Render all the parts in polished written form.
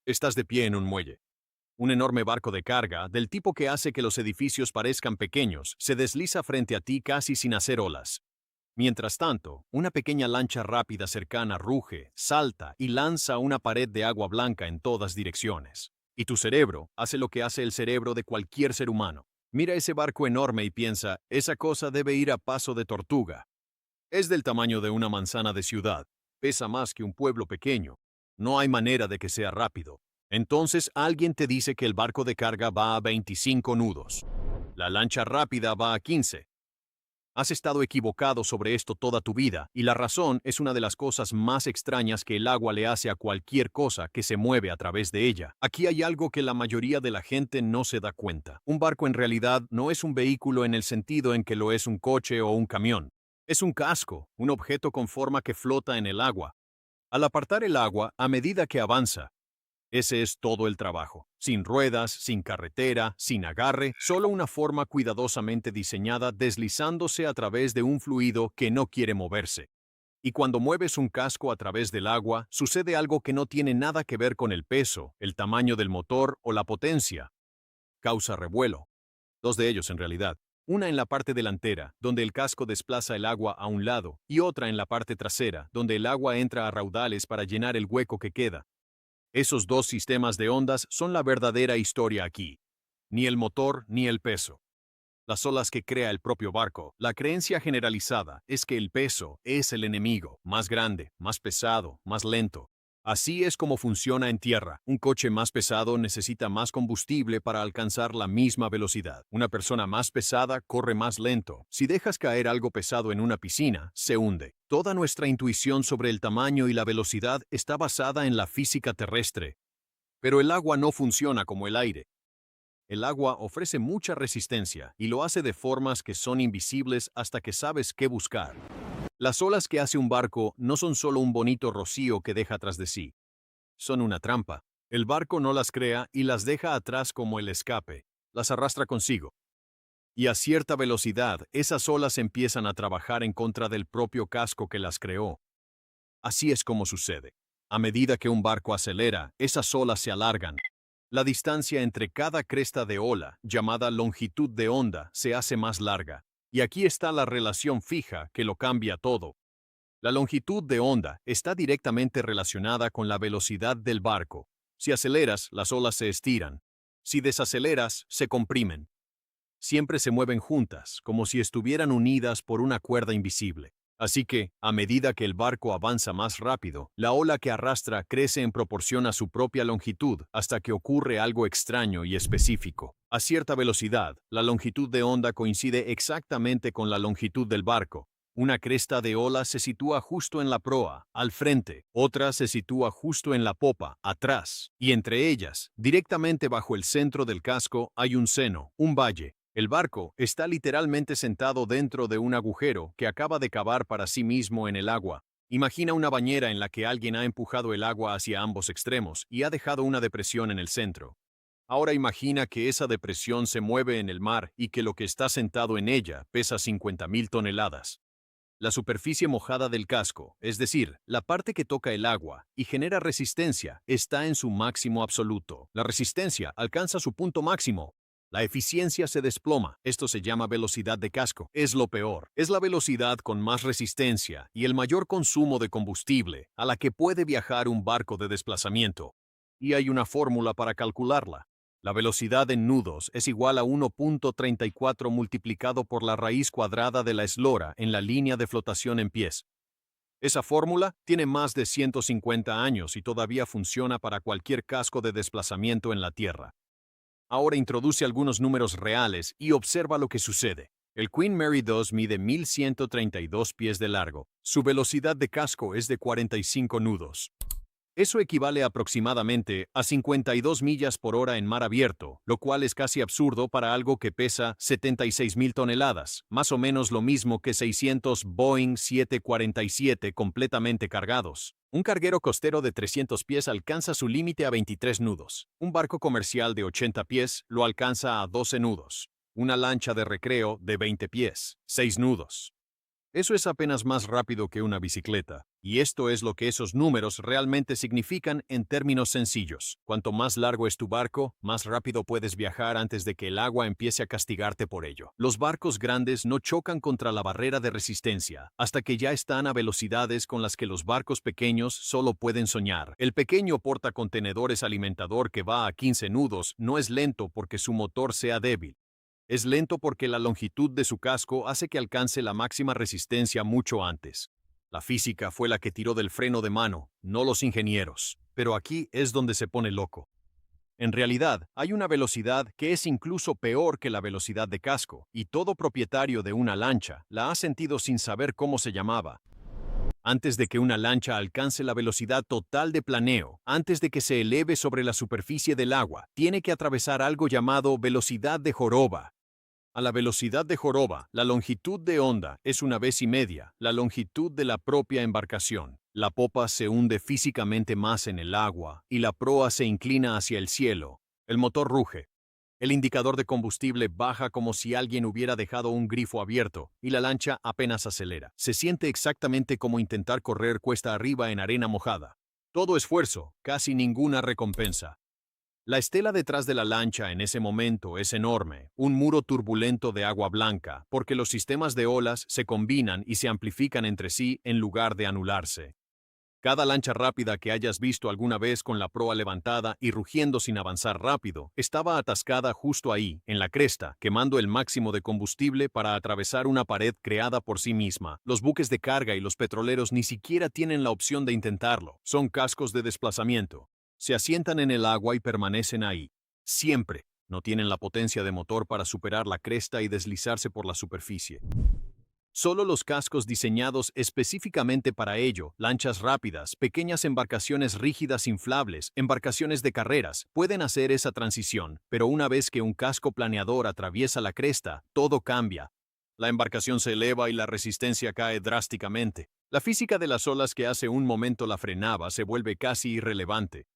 Estás de pie en un muelle. Un enorme barco de carga, del tipo que hace que los edificios parezcan pequeños, se desliza frente a ti casi sin hacer olas. Mientras tanto, una pequeña lancha rápida cercana ruge, salta y lanza una pared de agua blanca en todas direcciones. Y tu cerebro hace lo que hace el cerebro de cualquier ser humano. Mira ese barco enorme y piensa, esa cosa debe ir a paso de tortuga. Es del tamaño de una manzana de ciudad. Pesa más que un pueblo pequeño. No hay manera de que sea rápido. Entonces alguien te dice que el barco de carga va a 25 nudos. La lancha rápida va a 15. Has estado equivocado sobre esto toda tu vida, y la razón es una de las cosas más extrañas que el agua le hace a cualquier cosa que se mueve a través de ella. Aquí hay algo que la mayoría de la gente no se da cuenta. Un barco en realidad no es un vehículo en el sentido en que lo es un coche o un camión. Es un casco, un objeto con forma que flota en el agua. Al apartar el agua, a medida que avanza, ese es todo el trabajo. Sin ruedas, sin carretera, sin agarre, solo una forma cuidadosamente diseñada deslizándose a través de un fluido que no quiere moverse. Y cuando mueves un casco a través del agua, sucede algo que no tiene nada que ver con el peso, el tamaño del motor o la potencia. Causa revuelo. Dos de ellos en realidad. Una en la parte delantera, donde el casco desplaza el agua a un lado, y otra en la parte trasera, donde el agua entra a raudales para llenar el hueco que queda. Esos dos sistemas de ondas son la verdadera historia aquí. Ni el motor ni el peso. Las olas que crea el propio barco. La creencia generalizada es que el peso es el enemigo, más grande, más pesado, más lento. Así es como funciona en tierra. Un coche más pesado necesita más combustible para alcanzar la misma velocidad. Una persona más pesada corre más lento. Si dejas caer algo pesado en una piscina, se hunde. Toda nuestra intuición sobre el tamaño y la velocidad está basada en la física terrestre. Pero el agua no funciona como el aire. El agua ofrece mucha resistencia y lo hace de formas que son invisibles hasta que sabes qué buscar. Las olas que hace un barco no son solo un bonito rocío que deja tras de sí. Son una trampa. El barco no las crea y las deja atrás como el escape. Las arrastra consigo. Y a cierta velocidad, esas olas empiezan a trabajar en contra del propio casco que las creó. Así es como sucede. A medida que un barco acelera, esas olas se alargan. La distancia entre cada cresta de ola, llamada longitud de onda, se hace más larga. Y aquí está la relación fija que lo cambia todo. La longitud de onda está directamente relacionada con la velocidad del barco. Si aceleras, las olas se estiran. Si desaceleras, se comprimen. Siempre se mueven juntas, como si estuvieran unidas por una cuerda invisible. Así que, a medida que el barco avanza más rápido, la ola que arrastra crece en proporción a su propia longitud hasta que ocurre algo extraño y específico. A cierta velocidad, la longitud de onda coincide exactamente con la longitud del barco. Una cresta de ola se sitúa justo en la proa, al frente, otra se sitúa justo en la popa, atrás, y entre ellas, directamente bajo el centro del casco, hay un seno, un valle. El barco está literalmente sentado dentro de un agujero que acaba de cavar para sí mismo en el agua. Imagina una bañera en la que alguien ha empujado el agua hacia ambos extremos y ha dejado una depresión en el centro. Ahora imagina que esa depresión se mueve en el mar y que lo que está sentado en ella pesa 50.000 toneladas. La superficie mojada del casco, es decir, la parte que toca el agua y genera resistencia, está en su máximo absoluto. La resistencia alcanza su punto máximo. La eficiencia se desploma. Esto se llama velocidad de casco. Es lo peor. Es la velocidad con más resistencia y el mayor consumo de combustible a la que puede viajar un barco de desplazamiento. Y hay una fórmula para calcularla. La velocidad en nudos es igual a 1.34 multiplicado por la raíz cuadrada de la eslora en la línea de flotación en pies. Esa fórmula tiene más de 150 años y todavía funciona para cualquier casco de desplazamiento en la Tierra. Ahora introduce algunos números reales y observa lo que sucede. El Queen Mary 2 mide 1.132 pies de largo. Su velocidad de casco es de 45 nudos. Eso equivale aproximadamente a 52 millas por hora en mar abierto, lo cual es casi absurdo para algo que pesa 76.000 toneladas, más o menos lo mismo que 600 Boeing 747 completamente cargados. Un carguero costero de 300 pies alcanza su límite a 23 nudos. Un barco comercial de 80 pies lo alcanza a 12 nudos. Una lancha de recreo de 20 pies, 6 nudos. Eso es apenas más rápido que una bicicleta. Y esto es lo que esos números realmente significan en términos sencillos. Cuanto más largo es tu barco, más rápido puedes viajar antes de que el agua empiece a castigarte por ello. Los barcos grandes no chocan contra la barrera de resistencia hasta que ya están a velocidades con las que los barcos pequeños solo pueden soñar. El pequeño portacontenedores alimentador que va a 15 nudos no es lento porque su motor sea débil. Es lento porque la longitud de su casco hace que alcance la máxima resistencia mucho antes. La física fue la que tiró del freno de mano, no los ingenieros. Pero aquí es donde se pone loco. En realidad, hay una velocidad que es incluso peor que la velocidad de casco, y todo propietario de una lancha la ha sentido sin saber cómo se llamaba. Antes de que una lancha alcance la velocidad total de planeo, antes de que se eleve sobre la superficie del agua, tiene que atravesar algo llamado velocidad de joroba. A la velocidad de joroba, la longitud de onda es 1,5 veces la longitud de la propia embarcación. La popa se hunde físicamente más en el agua y la proa se inclina hacia el cielo. El motor ruge. El indicador de combustible baja como si alguien hubiera dejado un grifo abierto y la lancha apenas acelera. Se siente exactamente como intentar correr cuesta arriba en arena mojada. Todo esfuerzo, casi ninguna recompensa. La estela detrás de la lancha en ese momento es enorme, un muro turbulento de agua blanca, porque los sistemas de olas se combinan y se amplifican entre sí en lugar de anularse. Cada lancha rápida que hayas visto alguna vez con la proa levantada y rugiendo sin avanzar rápido, estaba atascada justo ahí, en la cresta, quemando el máximo de combustible para atravesar una pared creada por sí misma. Los buques de carga y los petroleros ni siquiera tienen la opción de intentarlo. Son cascos de desplazamiento. Se asientan en el agua y permanecen ahí. Siempre. No tienen la potencia de motor para superar la cresta y deslizarse por la superficie. Solo los cascos diseñados específicamente para ello, lanchas rápidas, pequeñas embarcaciones rígidas inflables, embarcaciones de carreras, pueden hacer esa transición, pero una vez que un casco planeador atraviesa la cresta, todo cambia. La embarcación se eleva y la resistencia cae drásticamente. La física de las olas que hace un momento la frenaba se vuelve casi irrelevante.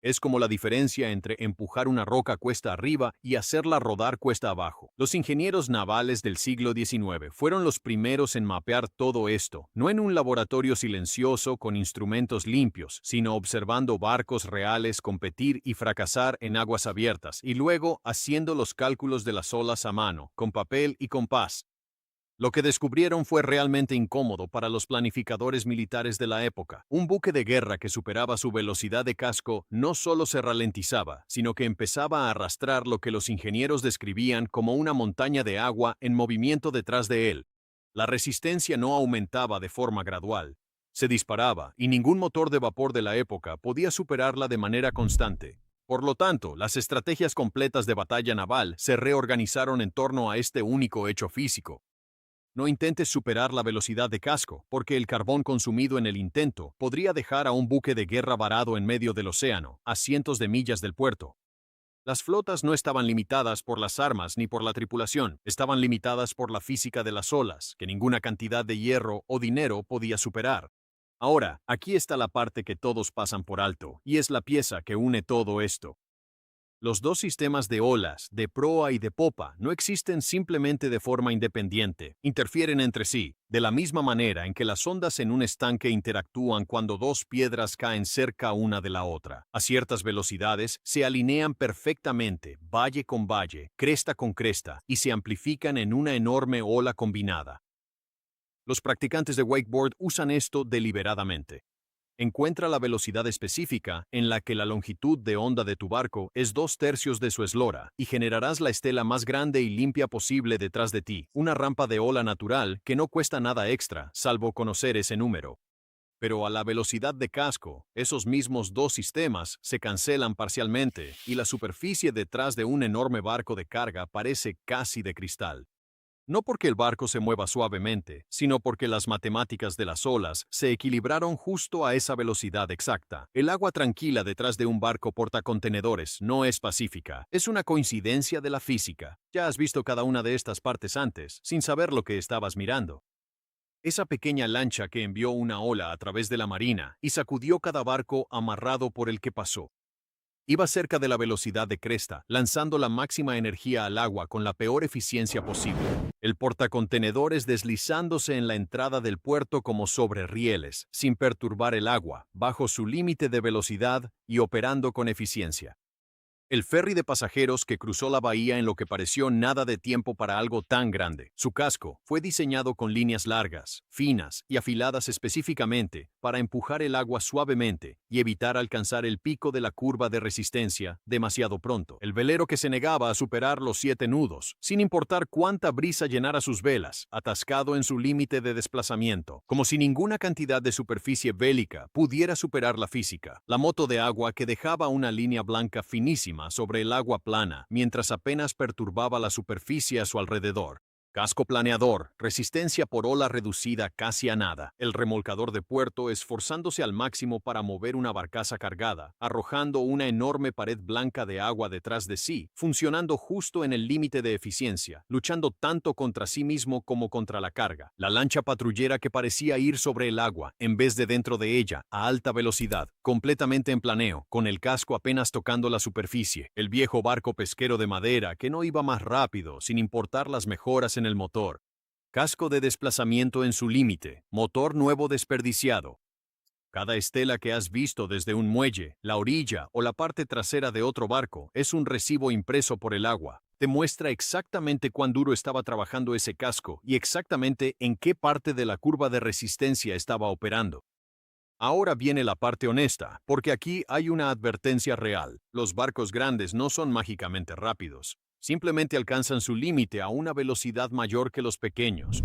Es como la diferencia entre empujar una roca cuesta arriba y hacerla rodar cuesta abajo. Los ingenieros navales del siglo XIX fueron los primeros en mapear todo esto, no en un laboratorio silencioso con instrumentos limpios, sino observando barcos reales competir y fracasar en aguas abiertas, y luego haciendo los cálculos de las olas a mano, con papel y compás. Lo que descubrieron fue realmente incómodo para los planificadores militares de la época. Un buque de guerra que superaba su velocidad de casco no solo se ralentizaba, sino que empezaba a arrastrar lo que los ingenieros describían como una montaña de agua en movimiento detrás de él. La resistencia no aumentaba de forma gradual. Se disparaba, y ningún motor de vapor de la época podía superarla de manera constante. Por lo tanto, las estrategias completas de batalla naval se reorganizaron en torno a este único hecho físico. No intentes superar la velocidad de casco, porque el carbón consumido en el intento podría dejar a un buque de guerra varado en medio del océano, a cientos de millas del puerto. Las flotas no estaban limitadas por las armas ni por la tripulación, estaban limitadas por la física de las olas, que ninguna cantidad de hierro o dinero podía superar. Ahora, aquí está la parte que todos pasan por alto, y es la pieza que une todo esto. Los dos sistemas de olas, de proa y de popa, no existen simplemente de forma independiente, interfieren entre sí, de la misma manera en que las ondas en un estanque interactúan cuando dos piedras caen cerca una de la otra. A ciertas velocidades, se alinean perfectamente, valle con valle, cresta con cresta, y se amplifican en una enorme ola combinada. Los practicantes de wakeboard usan esto deliberadamente. Encuentra la velocidad específica en la que la longitud de onda de tu barco es 2/3 de su eslora y generarás la estela más grande y limpia posible detrás de ti, una rampa de ola natural que no cuesta nada extra, salvo conocer ese número. Pero a la velocidad de casco, esos mismos dos sistemas se cancelan parcialmente y la superficie detrás de un enorme barco de carga parece casi de cristal. No porque el barco se mueva suavemente, sino porque las matemáticas de las olas se equilibraron justo a esa velocidad exacta. El agua tranquila detrás de un barco portacontenedores no es pacífica, es una coincidencia de la física. Ya has visto cada una de estas partes antes, sin saber lo que estabas mirando. Esa pequeña lancha que envió una ola a través de la marina y sacudió cada barco amarrado por el que pasó. Iba cerca de la velocidad de cresta, lanzando la máxima energía al agua con la peor eficiencia posible. El portacontenedores deslizándose en la entrada del puerto como sobre rieles, sin perturbar el agua, bajo su límite de velocidad y operando con eficiencia. El ferry de pasajeros que cruzó la bahía en lo que pareció nada de tiempo para algo tan grande. Su casco fue diseñado con líneas largas, finas y afiladas específicamente para empujar el agua suavemente y evitar alcanzar el pico de la curva de resistencia demasiado pronto. El velero que se negaba a superar los 7 nudos, sin importar cuánta brisa llenara sus velas, atascado en su límite de desplazamiento, como si ninguna cantidad de superficie bélica pudiera superar la física. La moto de agua que dejaba una línea blanca finísima sobre el agua plana, mientras apenas perturbaba la superficie a su alrededor. Casco planeador, resistencia por ola reducida casi a nada. El remolcador de puerto esforzándose al máximo para mover una barcaza cargada, arrojando una enorme pared blanca de agua detrás de sí, funcionando justo en el límite de eficiencia, luchando tanto contra sí mismo como contra la carga. La lancha patrullera que parecía ir sobre el agua, en vez de dentro de ella, a alta velocidad, completamente en planeo, con el casco apenas tocando la superficie. El viejo barco pesquero de madera que no iba más rápido, sin importar las mejoras en el motor. Casco de desplazamiento en su límite, motor nuevo desperdiciado. Cada estela que has visto desde un muelle, la orilla o la parte trasera de otro barco es un recibo impreso por el agua. Te muestra exactamente cuán duro estaba trabajando ese casco y exactamente en qué parte de la curva de resistencia estaba operando. Ahora viene la parte honesta, porque aquí hay una advertencia real. Los barcos grandes no son mágicamente rápidos. Simplemente alcanzan su límite a una velocidad mayor que los pequeños.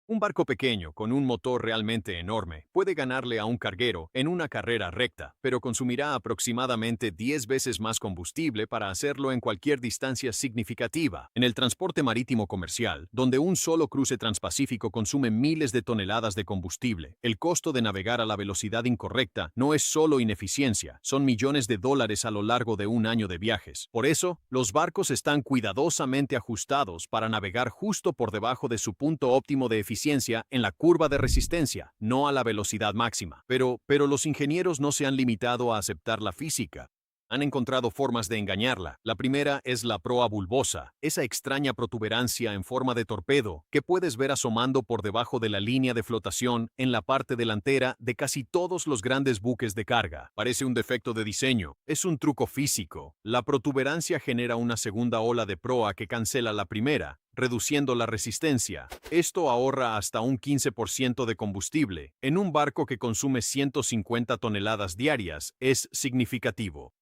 Un barco pequeño con un motor realmente enorme puede ganarle a un carguero en una carrera recta, pero consumirá aproximadamente 10 veces más combustible para hacerlo en cualquier distancia significativa. En el transporte marítimo comercial, donde un solo cruce transpacífico consume miles de toneladas de combustible, el costo de navegar a la velocidad incorrecta no es solo ineficiencia, son millones de dólares a lo largo de un año de viajes. Por eso, los barcos están cuidadosamente ajustados para navegar justo por debajo de su punto óptimo de eficiencia en la curva de resistencia, no a la velocidad máxima. Pero los ingenieros no se han limitado a aceptar la física. Han encontrado formas de engañarla. La primera es la proa bulbosa, esa extraña protuberancia en forma de torpedo que puedes ver asomando por debajo de la línea de flotación en la parte delantera de casi todos los grandes buques de carga. Parece un defecto de diseño, es un truco físico. La protuberancia genera una segunda ola de proa que cancela la primera, reduciendo la resistencia. Esto ahorra hasta un 15% de combustible. En un barco que consume 150 toneladas diarias, es significativo.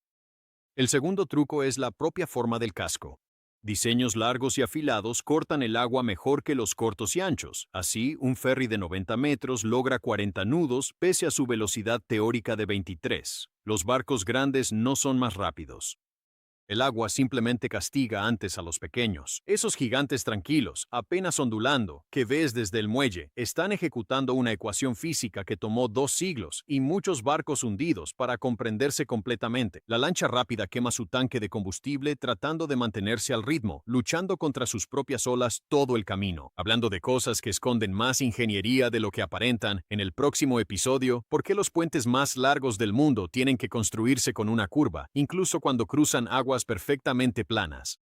El segundo truco es la propia forma del casco. Diseños largos y afilados cortan el agua mejor que los cortos y anchos. Así, un ferry de 90 metros logra 40 nudos pese a su velocidad teórica de 23. Los barcos grandes no son más rápidos. El agua simplemente castiga antes a los pequeños. Esos gigantes tranquilos, apenas ondulando, que ves desde el muelle, están ejecutando una ecuación física que tomó 2 siglos y muchos barcos hundidos para comprenderse completamente. La lancha rápida quema su tanque de combustible tratando de mantenerse al ritmo, luchando contra sus propias olas todo el camino. Hablando de cosas que esconden más ingeniería de lo que aparentan, en el próximo episodio, ¿por qué los puentes más largos del mundo tienen que construirse con una curva, incluso cuando cruzan aguas perfectamente planas?